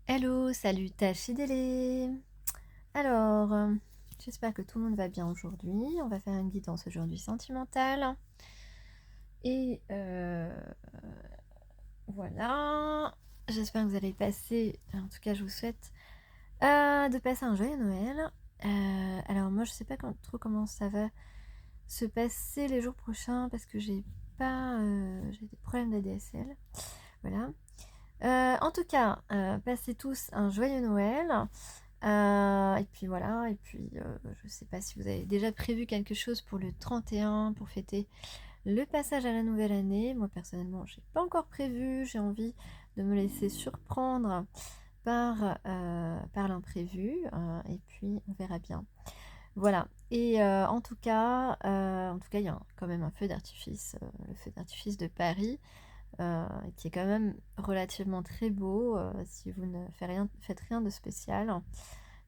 Hello, salut Tachidélé. Alors, j'espère que tout le monde va bien aujourd'hui. On va faire une guidance aujourd'hui sentimentale. Et voilà. J'espère que vous allez passer, en tout cas je vous souhaite de passer un joyeux Noël. Alors moi je sais pas trop comment ça va se passer les jours prochains parce que j'ai des problèmes d'ADSL. Voilà. En tout cas, passez tous un joyeux Noël. Et puis voilà, et puis je sais pas si vous avez déjà prévu quelque chose pour le 31 pour fêter le passage à la nouvelle année. Moi personnellement, j'ai pas encore prévu, j'ai envie de me laisser surprendre par l'imprévu, et puis on verra bien. Voilà. Et en tout cas, il y a quand même un feu d'artifice, le feu d'artifice de Paris, qui est quand même relativement très beau. Si vous ne faites rien de spécial,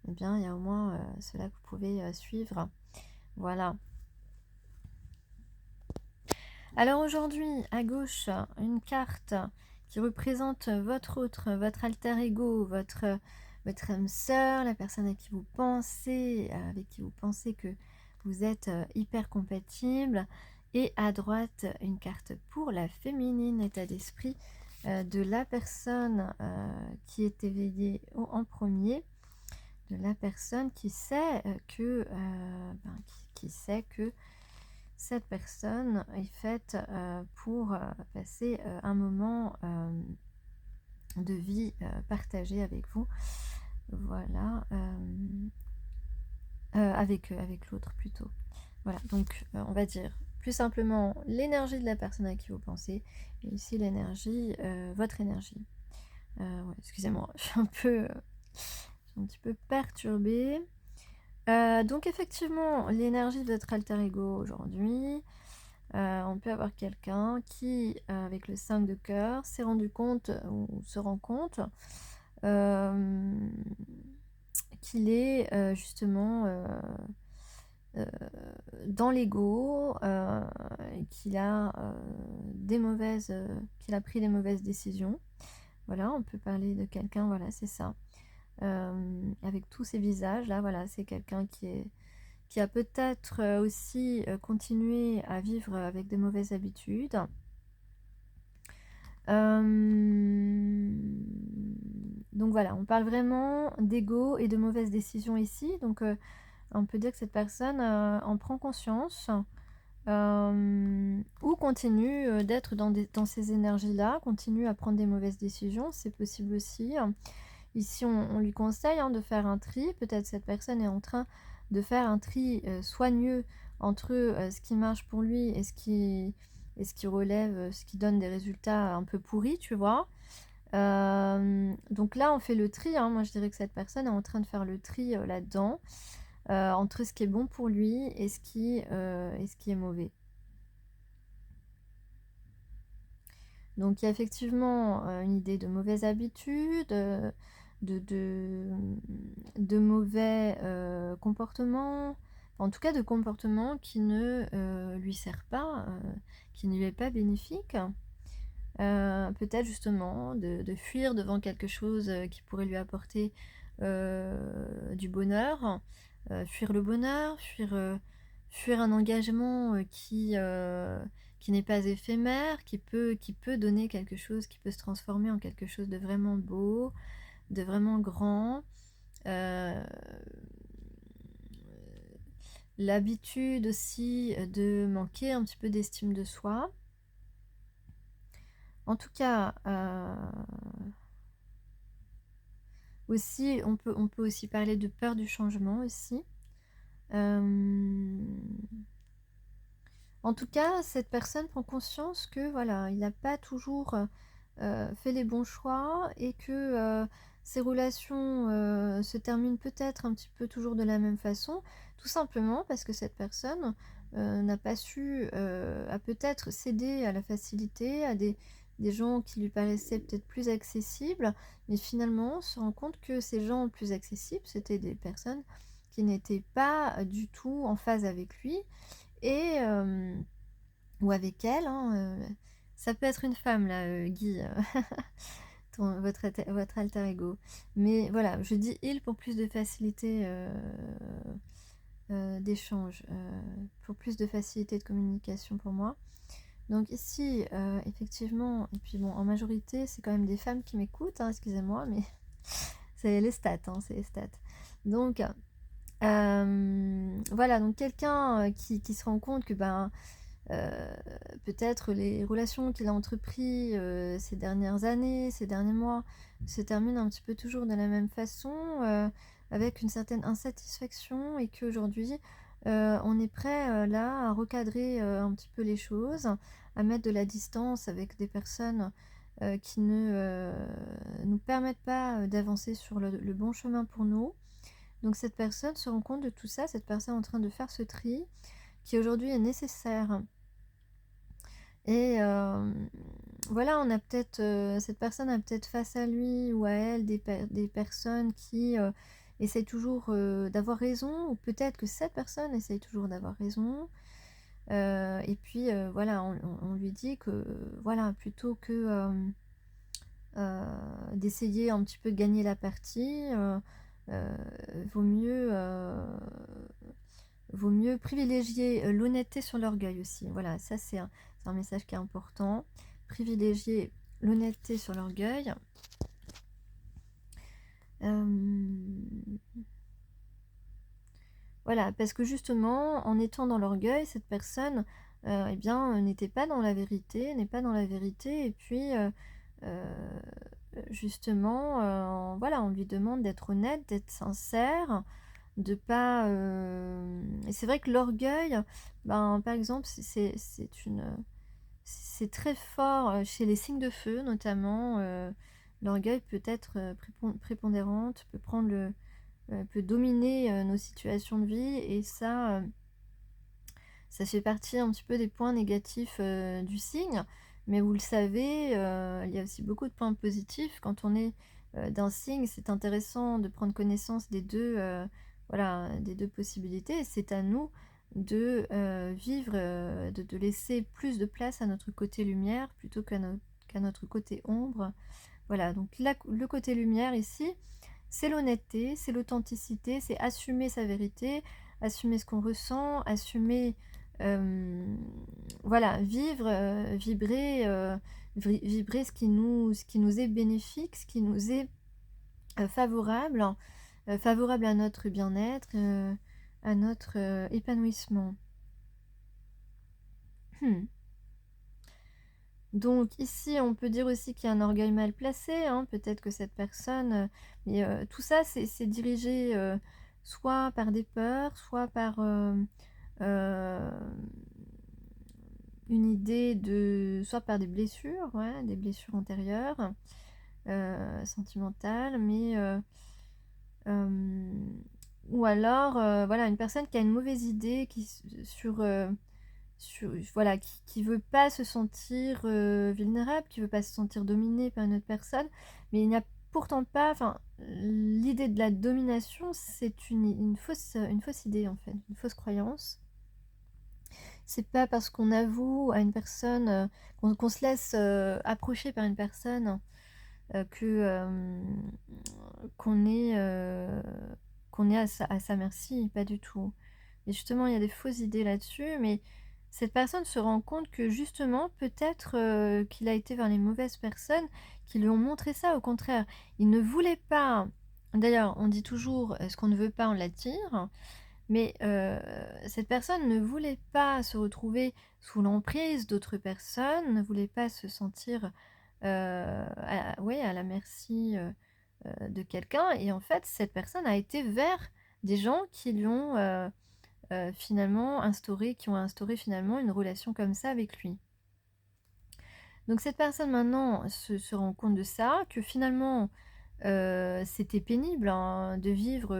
eh bien, il y a au moins cela que vous pouvez suivre. Voilà. Alors aujourd'hui, à gauche, une carte qui représente votre alter ego, votre âme sœur, la personne avec qui vous pensez que vous êtes hyper compatible. Et à droite, une carte pour la féminine, état d'esprit de la personne qui est éveillée en premier, de la personne qui sait qui sait que cette personne est faite pour passer un moment de vie partagé avec vous. Voilà. Avec l'autre plutôt. Voilà, donc on va dire plus simplement l'énergie de la personne à qui vous pensez, et ici l'énergie, votre énergie. Ouais, excusez-moi, je suis un petit peu perturbée. Donc effectivement, l'énergie de votre alter ego aujourd'hui, on peut avoir quelqu'un qui, avec le 5 de cœur, s'est rendu compte ou se rend compte qu'il est justement dans l'ego, qu'il a qu'il a pris des mauvaises décisions. Voilà, on peut parler de quelqu'un, voilà, c'est ça. Avec tous ces visages là, voilà, c'est quelqu'un qui a peut-être aussi continué à vivre avec de mauvaises habitudes. Donc voilà, on parle vraiment d'ego et de mauvaises décisions ici. Donc on peut dire que cette personne en prend conscience, ou continue d'être dans ces énergies-là, continue à prendre des mauvaises décisions, c'est possible aussi. Ici, on lui conseille de faire un tri. Peut-être cette personne est en train de faire un tri soigneux entre ce qui marche pour lui et ce qui relève, ce qui donne des résultats un peu pourris, tu vois. Donc là, on fait le tri. Moi, je dirais que cette personne est en train de faire le tri là-dedans, entre ce qui est bon pour lui et ce qui est mauvais. Donc il y a effectivement une idée de mauvaises habitudes, de, de, de mauvais comportements, en tout cas de comportements qui ne lui servent pas, qui ne lui est pas bénéfique. Peut-être justement de fuir devant quelque chose qui pourrait lui apporter du bonheur, fuir le bonheur, fuir un engagement qui n'est pas éphémère, qui peut donner quelque chose, qui peut se transformer en quelque chose de vraiment beau, de vraiment grand. Euh, L'habitude aussi de manquer un petit peu d'estime de soi. En tout cas, aussi, on peut aussi parler de peur du changement aussi. En tout cas, cette personne prend conscience que voilà, il n'a pas toujours fait les bons choix et que ses relations se terminent peut-être un petit peu toujours de la même façon, tout simplement parce que cette personne n'a pas su, a peut-être cédé à la facilité, à des gens qui lui paraissaient peut-être plus accessibles, mais finalement on se rend compte que ces gens plus accessibles, c'était des personnes qui n'étaient pas du tout en phase avec lui et ou avec elle, ça peut être une femme là, Guy, votre alter ego. Mais voilà, je dis il pour plus de facilité d'échange, pour plus de facilité de communication pour moi. Donc ici, effectivement, et puis bon, en majorité, c'est quand même des femmes qui m'écoutent, hein, excusez-moi, mais c'est les stats, hein, c'est les stats. Donc, voilà, donc quelqu'un qui se rend compte que peut-être les relations qu'il a entreprises ces dernières années, ces derniers mois, se terminent un petit peu toujours de la même façon, avec une certaine insatisfaction, et qu'aujourd'hui, on est prêt là à recadrer un petit peu les choses, à mettre de la distance avec des personnes qui ne nous permettent pas d'avancer sur le bon chemin pour nous. Donc cette personne se rend compte de tout ça, cette personne est en train de faire ce tri qui aujourd'hui est nécessaire. Et voilà, on a peut-être, cette personne a peut-être face à lui ou à elle des personnes qui essayent toujours d'avoir raison, ou peut-être que cette personne essaye toujours d'avoir raison. Et puis voilà, on lui dit que voilà, plutôt que d'essayer un petit peu de gagner la partie, euh, vaut mieux, vaut mieux privilégier l'honnêteté sur l'orgueil aussi. Voilà, ça c'est un message qui est important. Privilégier l'honnêteté sur l'orgueil. Voilà, parce que justement, en étant dans l'orgueil, cette personne, eh bien, n'était pas dans la vérité, n'est pas dans la vérité, et puis, justement, voilà, on lui demande d'être honnête, d'être sincère, de pas... Et c'est vrai que l'orgueil, par exemple, c'est très fort chez les signes de feu, notamment. L'orgueil peut être prépondérante, peut dominer nos situations de vie, et ça fait partie un petit peu des points négatifs du signe. Mais vous le savez, il y a aussi beaucoup de points positifs. Quand on est d'un signe, c'est intéressant de prendre connaissance voilà, des deux possibilités. Et c'est à nous de vivre, de laisser plus de place à notre côté lumière plutôt qu'à notre côté ombre. Voilà, donc le côté lumière ici, c'est l'honnêteté, c'est l'authenticité, c'est assumer sa vérité, assumer ce qu'on ressent, assumer, voilà, vibrer ce qui nous est bénéfique, ce qui nous est favorable, favorable à notre bien-être, à notre épanouissement. Donc ici, on peut dire aussi qu'il y a un orgueil mal placé, hein, peut-être que cette personne... mais tout ça, c'est dirigé soit par des peurs, soit par une idée soit par des blessures, ouais, des blessures antérieures, sentimentales, mais... ou alors, voilà, une personne qui a une mauvaise idée voilà, qui veut pas se sentir vulnérable, qui veut pas se sentir dominé par une autre personne, mais il n'y a pourtant pas, enfin, l'idée de la domination, c'est une fausse idée, en fait, une fausse croyance. C'est pas parce qu'on avoue à une personne, qu'on se laisse approcher par une personne, qu'on est à sa merci, pas du tout. Et justement, il y a des fausses idées là-dessus, mais cette personne se rend compte que justement, peut-être qu'il a été vers les mauvaises personnes qui lui ont montré ça. Au contraire, il ne voulait pas. D'ailleurs, on dit toujours ce qu'on ne veut pas, on l'attire. Mais cette personne ne voulait pas se retrouver sous l'emprise d'autres personnes, ne voulait pas se sentir ouais, à la merci de quelqu'un. Et en fait, cette personne a été vers des gens qui lui ont finalement qui ont instauré finalement une relation comme ça avec lui. Donc cette personne maintenant se rend compte de ça, que finalement c'était pénible, hein, de vivre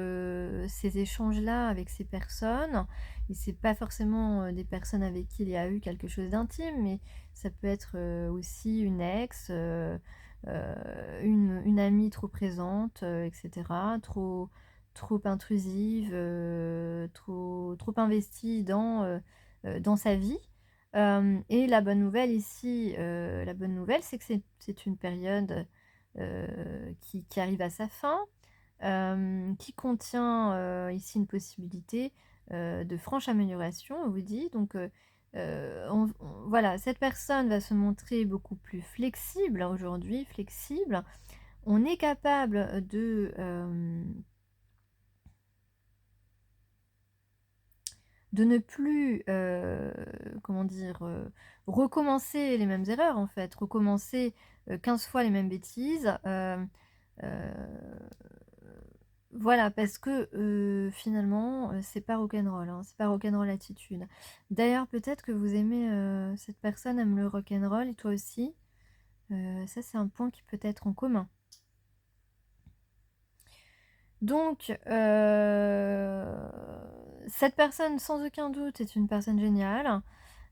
ces échanges-là avec ces personnes. Et c'est pas forcément des personnes avec qui il y a eu quelque chose d'intime, mais ça peut être aussi une ex, une amie trop présente, etc. Trop intrusive, trop investie dans sa vie. Et la bonne nouvelle ici, c'est que c'est une période qui arrive à sa fin, qui contient ici une possibilité de franche amélioration, on vous dit. Donc, voilà, cette personne va se montrer beaucoup plus flexible aujourd'hui, flexible. On est capable de ne plus, comment dire, recommencer les mêmes erreurs en fait, recommencer 15 fois les mêmes bêtises. Euh, voilà, parce que finalement, c'est pas rock'n'roll, hein, c'est pas rock'n'roll attitude. D'ailleurs, peut-être que vous aimez, cette personne aime le rock'n'roll et toi aussi. Ça, c'est un point qui peut être en commun. Donc, cette personne, sans aucun doute, est une personne géniale.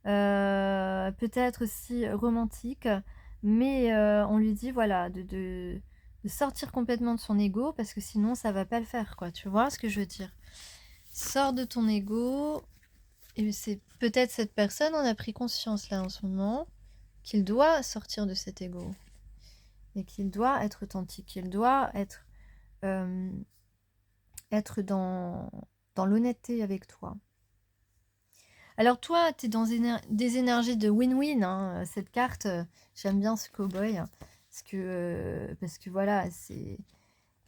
Peut-être aussi romantique, mais on lui dit voilà de sortir complètement de son ego parce que sinon ça va pas le faire quoi, tu vois ce que je veux dire? Sors de ton ego et c'est peut-être cette personne en a pris conscience là en ce moment qu'il doit sortir de cet ego et qu'il doit être authentique, qu'il doit euh, être dans l'honnêteté avec toi. Alors toi, tu es dans des énergies de win-win, hein, cette carte, j'aime bien ce cow-boy, hein, parce que voilà, c'est...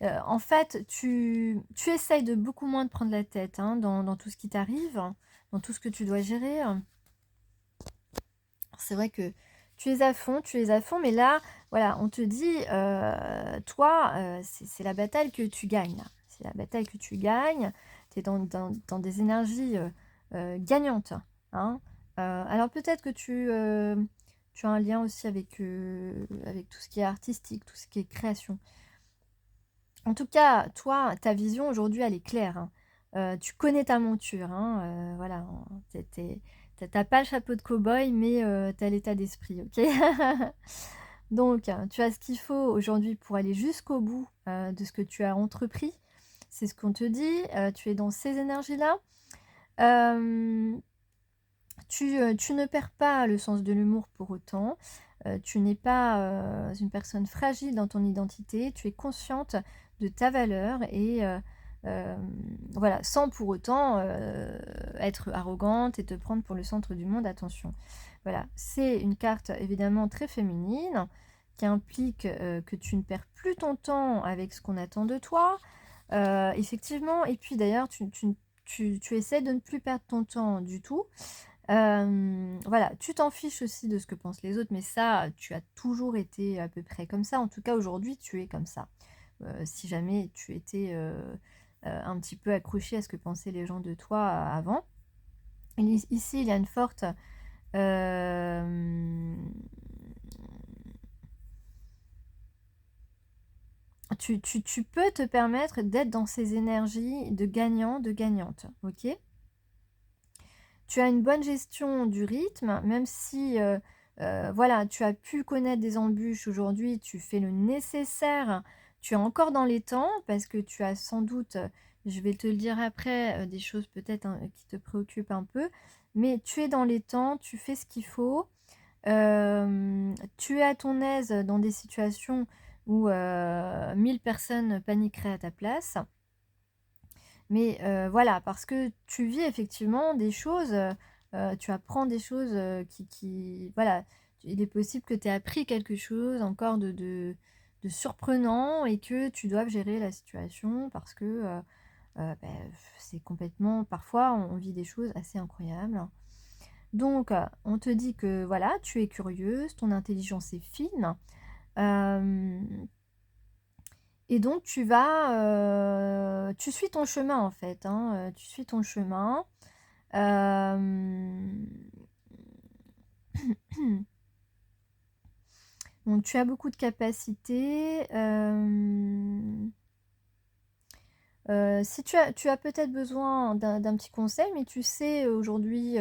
en fait, tu essayes de beaucoup moins de prendre la tête hein, dans tout ce qui t'arrive, hein, dans tout ce que tu dois gérer. C'est vrai que tu es à fond, mais là, voilà, on te dit, toi, c'est la bataille que tu gagnes. C'est la bataille que tu gagnes. Tu es dans des énergies gagnantes. Hein. Alors peut-être que tu as un lien aussi avec tout ce qui est artistique, tout ce qui est création. En tout cas, toi, ta vision aujourd'hui, elle est claire. Hein. Tu connais ta monture. Hein, voilà, t'as pas le chapeau de cow-boy, mais t'as l'état d'esprit, ok? Donc, tu as ce qu'il faut aujourd'hui pour aller jusqu'au bout de ce que tu as entrepris. C'est ce qu'on te dit. Tu es dans ces énergies-là. Tu ne perds pas le sens de l'humour pour autant. Tu n'es pas une personne fragile dans ton identité. Tu es consciente de ta valeur et voilà, sans pour autant être arrogante et te prendre pour le centre du monde. Attention. Voilà, c'est une carte évidemment très féminine qui implique que tu ne perds plus ton temps avec ce qu'on attend de toi. Effectivement, et puis d'ailleurs, tu essaies de ne plus perdre ton temps du tout. Voilà, tu t'en fiches aussi de ce que pensent les autres, mais ça, tu as toujours été à peu près comme ça. En tout cas, aujourd'hui, tu es comme ça. Si jamais tu étais un petit peu accroché à ce que pensaient les gens de toi avant. Ici, il y a une forte... tu peux te permettre d'être dans ces énergies de gagnant, de gagnante, ok? Tu as une bonne gestion du rythme, même si voilà, tu as pu connaître des embûches aujourd'hui, tu fais le nécessaire, tu es encore dans les temps parce que tu as sans doute, je vais te le dire après, des choses peut-être hein, qui te préoccupent un peu, mais tu es dans les temps, tu fais ce qu'il faut, tu es à ton aise dans des situations où 1000 personnes paniqueraient à ta place. Mais voilà, parce que tu vis effectivement des choses, tu apprends des choses voilà, il est possible que tu aies appris quelque chose encore de surprenant et que tu doives gérer la situation parce que bah, c'est complètement, parfois on vit des choses assez incroyables. Donc on te dit que voilà, tu es curieuse, ton intelligence est fine. euh, et donc tu suis ton chemin en fait, hein, tu suis ton chemin. Euh, donc tu as beaucoup de capacités. Si tu as peut-être besoin d'un petit conseil, mais tu sais aujourd'hui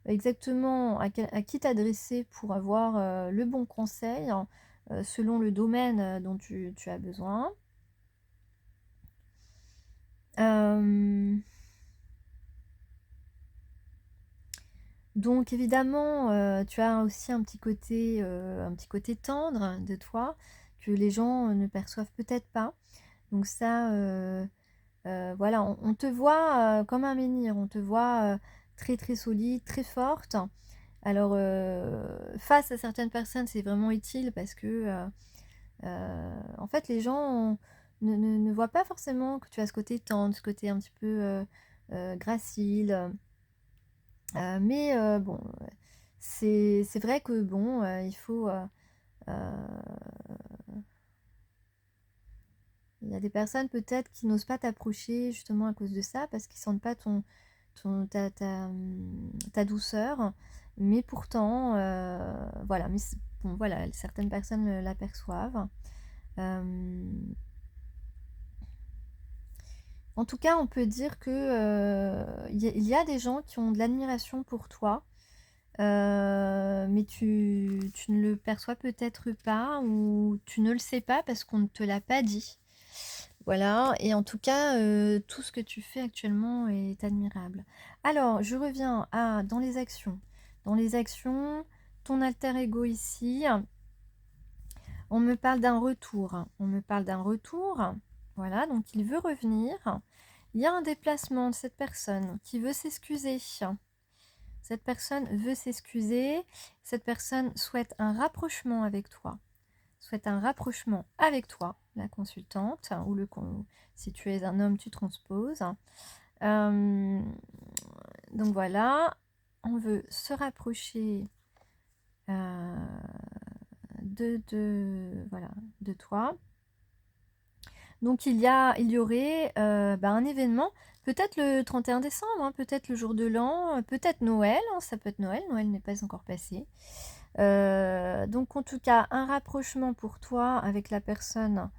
exactement à qui t'adresser pour avoir le bon conseil hein, selon le domaine dont tu as besoin. Euh, Donc évidemment, tu as aussi un petit côté tendre de toi que les gens ne perçoivent peut-être pas. Donc ça, voilà, on te voit comme un menhir, on te voit très très solide, très forte. Alors, face à certaines personnes, c'est vraiment utile parce que, en fait, les gens ne voient pas forcément que tu as ce côté tendre, ce côté un petit peu gracile. Mais bon, c'est vrai que bon, il faut, il y a des personnes peut-être qui n'osent pas t'approcher justement à cause de ça, parce qu'ils sentent pas ta douceur. Mais pourtant, voilà, mais bon, voilà, certaines personnes l'aperçoivent. En tout cas, on peut dire que il y a des gens qui ont de l'admiration pour toi, mais tu ne le perçois peut-être pas, ou tu ne le sais pas parce qu'on ne te l'a pas dit. Voilà, et en tout cas, tout ce que tu fais actuellement est admirable. Alors, je reviens dans les actions. Dans les actions, ton alter ego ici, on me parle d'un retour. On me parle d'un retour. Voilà, donc il veut revenir. Il y a un déplacement de cette personne qui veut s'excuser. Cette personne veut s'excuser. Cette personne souhaite un rapprochement avec toi. Souhaite un rapprochement avec toi, la consultante, ou si tu es un homme, tu transposes. Donc voilà, on veut se rapprocher voilà, de toi. Donc il y aurait un événement, peut-être le 31 décembre, hein, peut-être le jour de l'an, peut-être Noël, hein, ça peut être Noël, Noël n'est pas encore passé. Donc en tout cas, un rapprochement pour toi avec la personne.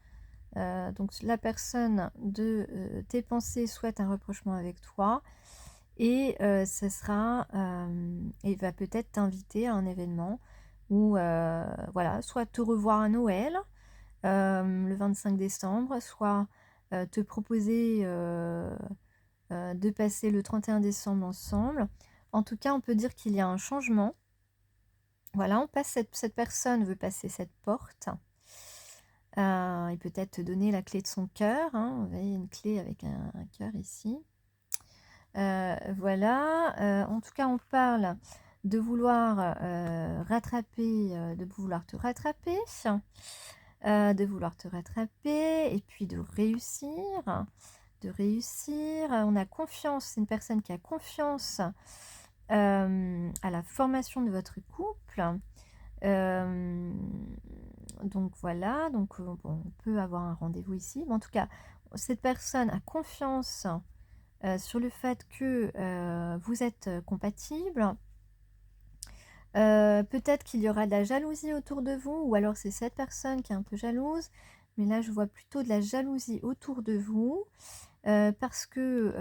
Donc la personne de tes pensées souhaite un rapprochement avec toi, et ce sera, et va peut-être t'inviter à un événement où, voilà, soit te revoir à Noël, le 25 décembre, soit te proposer de passer le 31 décembre ensemble. En tout cas, on peut dire qu'il y a un changement. Voilà, on passe cette personne veut passer cette porte. Et peut-être te donner la clé de son cœur. Hein. Vous voyez une clé avec un cœur ici. Voilà. En tout cas, on parle de vouloir rattraper, de vouloir te rattraper. De vouloir te rattraper et puis de réussir. De réussir. On a confiance, c'est une personne qui a confiance à la formation de votre couple. Donc voilà, donc bon, on peut avoir un rendez-vous ici. Mais en tout cas, cette personne a confiance sur le fait que vous êtes compatibles. Peut-être qu'il y aura de la jalousie autour de vous, ou alors c'est cette personne qui est un peu jalouse. Mais là, je vois plutôt de la jalousie autour de vous, parce que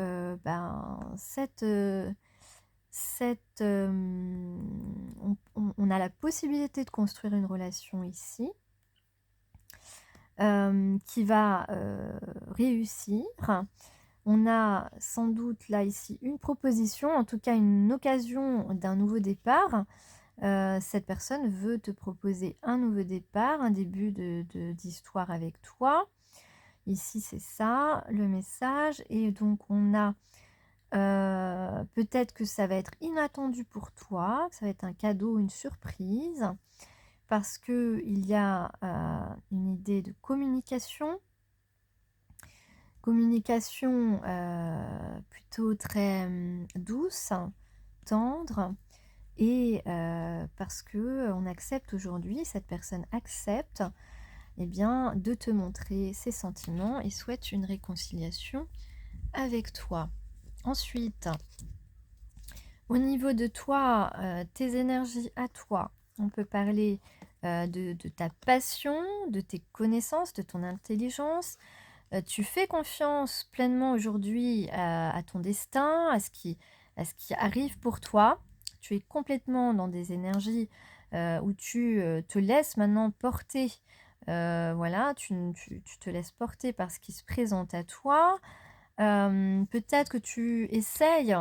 on a la possibilité de construire une relation ici qui va réussir. On a sans doute là ici une proposition, en tout cas une occasion d'un nouveau départ. Cette personne veut te proposer un nouveau départ, un début d'histoire avec toi. Ici, c'est ça, le message. Et donc, on a peut-être que ça va être inattendu pour toi, que ça va être un cadeau, une surprise, parce qu'il y a une idée de communication. Communication plutôt très douce, tendre, et parce que on accepte aujourd'hui, cette personne accepte de te montrer ses sentiments et souhaite une réconciliation avec toi. Ensuite, au niveau de toi, tes énergies à toi, on peut parler de ta passion, de tes connaissances, de ton intelligence. Tu fais confiance pleinement aujourd'hui à ton destin, à ce qui arrive pour toi. Tu es complètement dans des énergies où tu te laisses maintenant porter. Voilà, tu te laisses porter par ce qui se présente à toi. Peut-être que tu essayes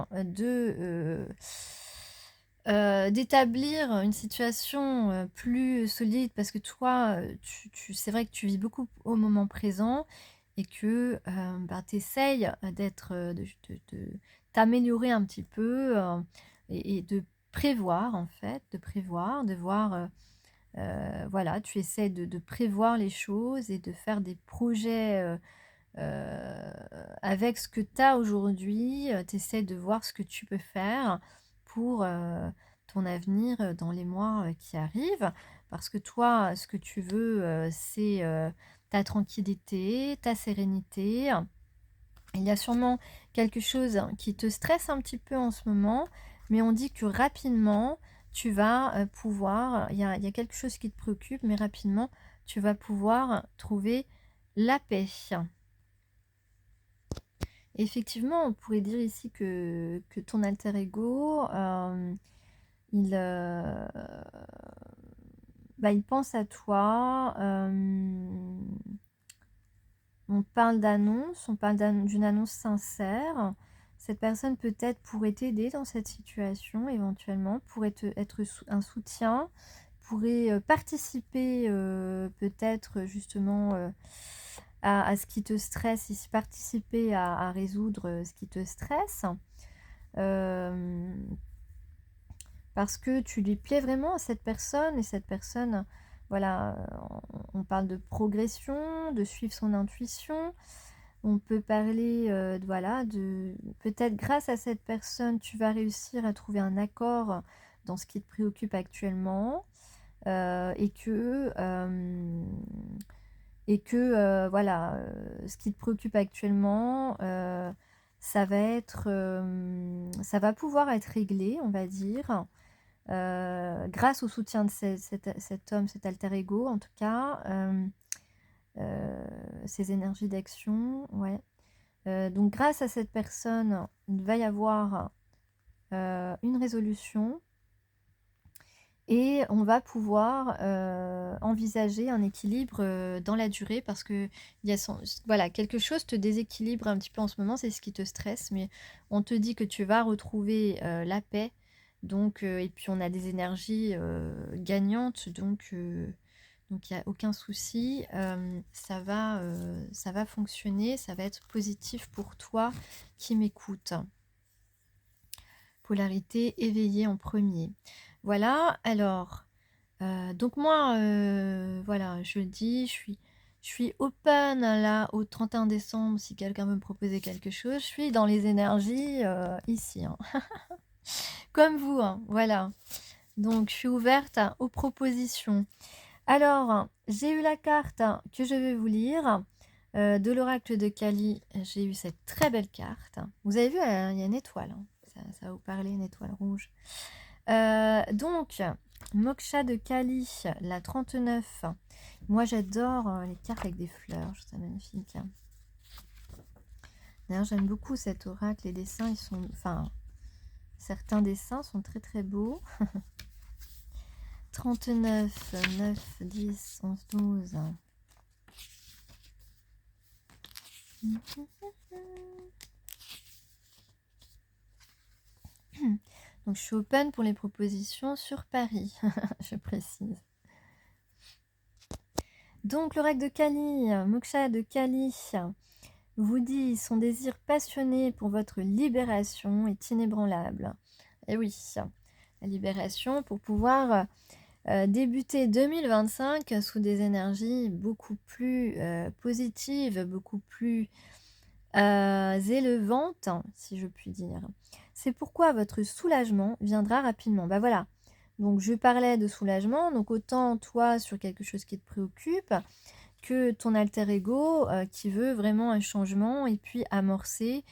d'établir une situation, plus solide parce que toi, tu c'est vrai que tu vis beaucoup au moment présent et que, bah, tu essayes, d'être, de t'améliorer un petit peu, et de prévoir en fait, de prévoir, de voir, voilà, tu essaies de prévoir les choses et de faire des projets, avec ce que tu as aujourd'hui, tu essaies de voir ce que tu peux faire pour, ton avenir, dans les mois, qui arrivent. Parce que toi, ce que tu veux, c'est, ta tranquillité, ta sérénité. Il y a sûrement quelque chose qui te stresse un petit peu en ce moment, mais on dit que rapidement, tu vas, pouvoir il y a quelque chose qui te préoccupe, mais rapidement, tu vas pouvoir trouver la paix. Effectivement, on pourrait dire ici que ton alter ego, il, bah, il pense à toi, on parle d'une annonce sincère. Cette personne peut-être pourrait t'aider dans cette situation éventuellement, pourrait être un soutien, pourrait participer peut-être justement à ce qui te stresse, ici participer à résoudre ce qui te stresse. Euh, Parce que tu lui plais vraiment à cette personne et cette personne, voilà, on parle de progression, de suivre son intuition. On peut parler, voilà, de peut-être grâce à cette personne, tu vas réussir à trouver un accord dans ce qui te préoccupe actuellement, et voilà, ce qui te préoccupe actuellement, ça va pouvoir être réglé, on va dire. Grâce au soutien de cet homme, cet alter ego, en tout cas, ces énergies d'action, ouais. Donc grâce à cette personne, il va y avoir une résolution et on va pouvoir envisager un équilibre dans la durée parce que il y a voilà, quelque chose te déséquilibre un petit peu en ce moment, c'est ce qui te stresse, mais on te dit que tu vas retrouver la paix. Donc, et puis on a des énergies gagnantes, donc il n'y a aucun souci, ça va fonctionner, ça va être positif pour toi qui m'écoutes. Polarité éveillée en premier. Voilà, alors, donc moi, voilà, je le dis, je suis open là au 31 décembre si quelqu'un veut me proposer quelque chose. Je suis dans les énergies ici, hein. Comme vous, hein, voilà. Donc, je suis ouverte aux propositions. Alors, j'ai eu la carte que je vais vous lire. De l'oracle de Kali, j'ai eu cette très belle carte. Vous avez vu, il y a une étoile, hein. Ça va vous parler, une étoile rouge. Donc, Moksha de Kali, la 39. Moi, j'adore les cartes avec des fleurs. Je trouve ça magnifique. D'ailleurs, j'aime beaucoup cet oracle. Les dessins, ils sont... Enfin, certains dessins sont très très beaux. 39, 9, 10, 11, 12. Donc, je suis open pour les propositions sur Paris, je précise. Donc, l'oracle de Kali, Moksha de Kali, vous dit son désir passionné pour votre libération est inébranlable. Et oui, la libération pour pouvoir débuter 2025 sous des énergies beaucoup plus positives, beaucoup plus élevantes, si je puis dire. C'est pourquoi votre soulagement viendra rapidement. Bah voilà. Donc je parlais de soulagement, donc autant toi sur quelque chose qui te préoccupe, que ton alter ego qui veut vraiment un changement et puis amorcer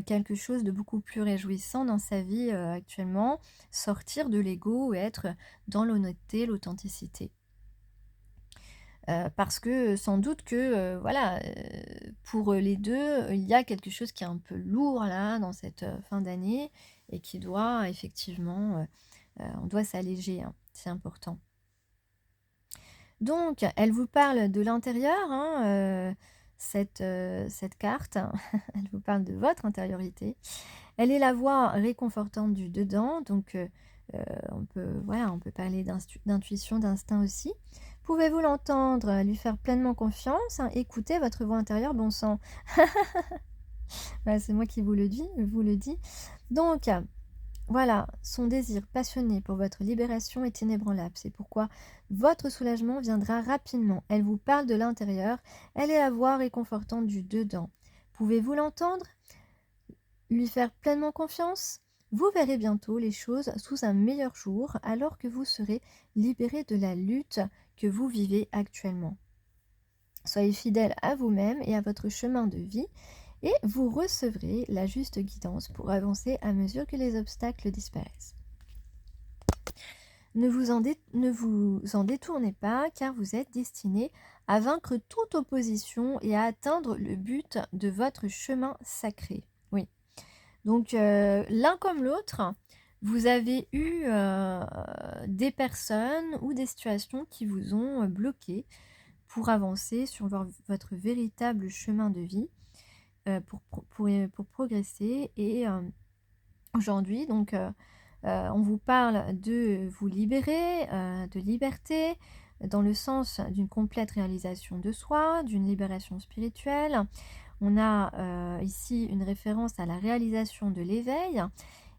quelque chose de beaucoup plus réjouissant dans sa vie actuellement, sortir de l'ego et être dans l'honnêteté, l'authenticité. Parce que sans doute que voilà, pour les deux, il y a quelque chose qui est un peu lourd là dans cette fin d'année et qui doit effectivement, on doit s'alléger, hein, c'est important. Donc, elle vous parle de l'intérieur, hein, cette carte. Elle vous parle de votre intériorité. Elle est la voix réconfortante du dedans. Donc, on peut parler d'intuition, d'instinct aussi. Pouvez-vous l'entendre, lui faire pleinement confiance, hein, écoutez votre voix intérieure, bon sang. Voilà, c'est moi qui vous le dis. Donc, voilà, son désir passionné pour votre libération est inébranlable. C'est pourquoi votre soulagement viendra rapidement. Elle vous parle de l'intérieur, elle est la voix réconfortante du dedans. Pouvez-vous l'entendre? Lui faire pleinement confiance? Vous verrez bientôt les choses sous un meilleur jour alors que vous serez libéré de la lutte que vous vivez actuellement. Soyez fidèle à vous-même et à votre chemin de vie et vous recevrez la juste guidance pour avancer à mesure que les obstacles disparaissent. Ne vous en détournez pas car vous êtes destiné à vaincre toute opposition et à atteindre le but de votre chemin sacré. Oui. Donc l'un comme l'autre, vous avez eu des personnes ou des situations qui vous ont bloqué pour avancer sur votre véritable chemin de vie, pour progresser. Et aujourd'hui, donc, on vous parle de vous libérer, de liberté, dans le sens d'une complète réalisation de soi, d'une libération spirituelle. On a ici une référence à la réalisation de l'éveil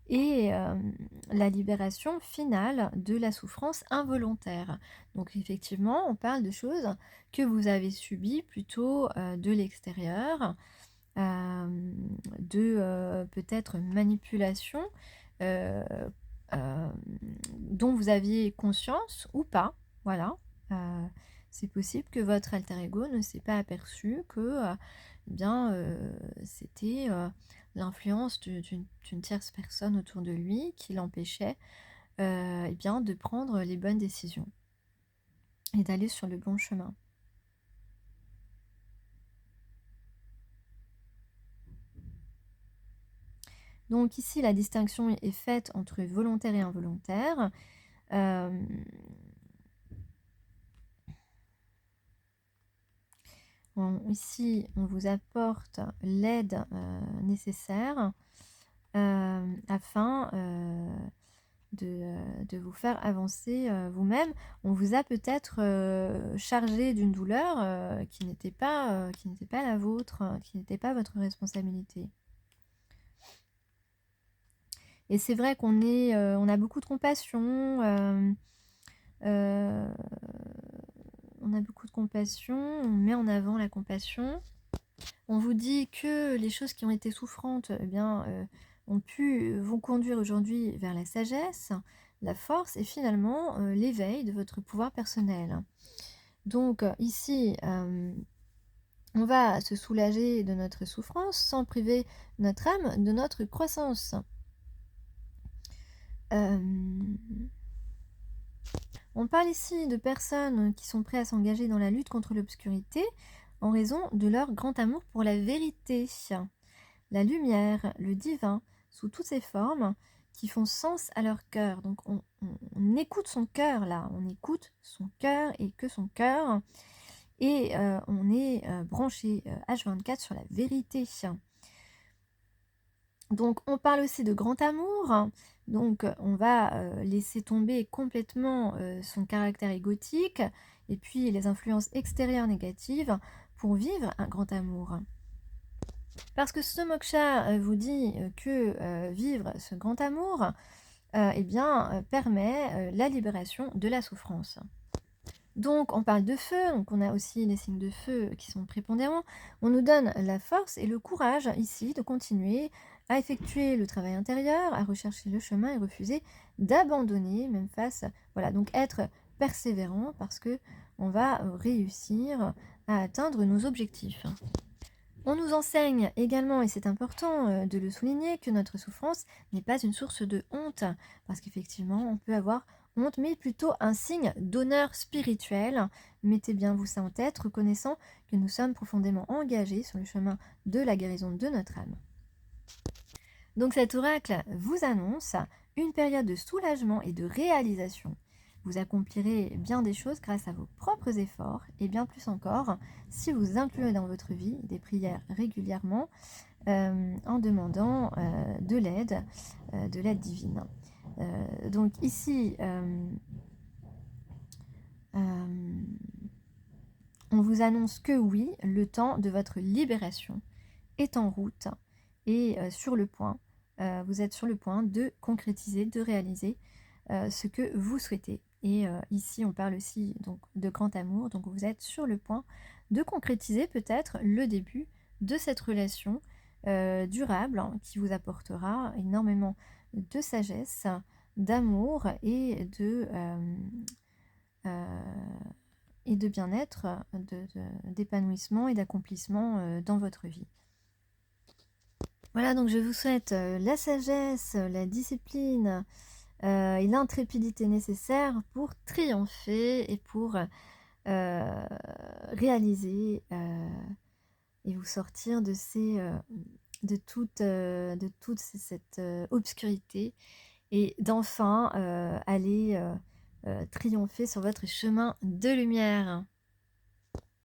et la libération finale de la souffrance involontaire. Donc effectivement, on parle de choses que vous avez subies plutôt de l'extérieur, de peut-être manipulation euh, euh, dont vous aviez conscience ou pas. Voilà. C'est possible que votre alter ego ne s'est pas aperçu que c'était l'influence d'une tierce personne autour de lui qui l'empêchait de prendre les bonnes décisions et d'aller sur le bon chemin. Donc ici, la distinction est faite entre volontaire et involontaire. Ici, on vous apporte l'aide nécessaire afin de vous faire avancer vous-même. On vous a peut-être chargé d'une douleur qui n'était pas la vôtre, qui n'était pas votre responsabilité. Et c'est vrai on a beaucoup de compassion. On a beaucoup de compassion, on met en avant la compassion. On vous dit que les choses qui ont été souffrantes vont conduire aujourd'hui vers la sagesse, la force et finalement l'éveil de votre pouvoir personnel. Donc ici, on va se soulager de notre souffrance sans priver notre âme de notre croissance. On parle ici de personnes qui sont prêtes à s'engager dans la lutte contre l'obscurité en raison de leur grand amour pour la vérité, la lumière, le divin, sous toutes ses formes qui font sens à leur cœur. Donc on écoute son cœur là, on écoute son cœur et que son cœur. Et on est branché H24 sur la vérité. Donc on parle aussi de grand amour. Donc on va laisser tomber complètement son caractère égotique et puis les influences extérieures négatives pour vivre un grand amour. Parce que ce moksha vous dit que vivre ce grand amour permet la libération de la souffrance. Donc on parle de feu, donc on a aussi les signes de feu qui sont prépondérants. On nous donne la force et le courage ici de continuer à effectuer le travail intérieur, à rechercher le chemin et refuser d'abandonner même face, voilà, donc être persévérant parce que on va réussir à atteindre nos objectifs. On nous enseigne également, et c'est important de le souligner, que notre souffrance n'est pas une source de honte, parce qu'effectivement, on peut avoir honte, mais plutôt un signe d'honneur spirituel. Mettez bien vous ça en tête, reconnaissant que nous sommes profondément engagés sur le chemin de la guérison de notre âme. Donc cet oracle vous annonce une période de soulagement et de réalisation. Vous accomplirez bien des choses grâce à vos propres efforts et bien plus encore si vous incluez dans votre vie des prières régulièrement en demandant de l'aide divine. Donc ici, on vous annonce que oui, le temps de votre libération est en route et sur le point. Vous êtes sur le point de concrétiser, de réaliser ce que vous souhaitez. Et ici, on parle aussi donc de grand amour. Donc vous êtes sur le point de concrétiser peut-être le début de cette relation durable, hein, qui vous apportera énormément de sagesse, d'amour et de bien-être, d'épanouissement et d'accomplissement dans votre vie. Voilà, donc je vous souhaite la sagesse, la discipline et l'intrépidité nécessaires pour triompher et pour réaliser et vous sortir de toute cette obscurité et d'enfin aller triompher sur votre chemin de lumière.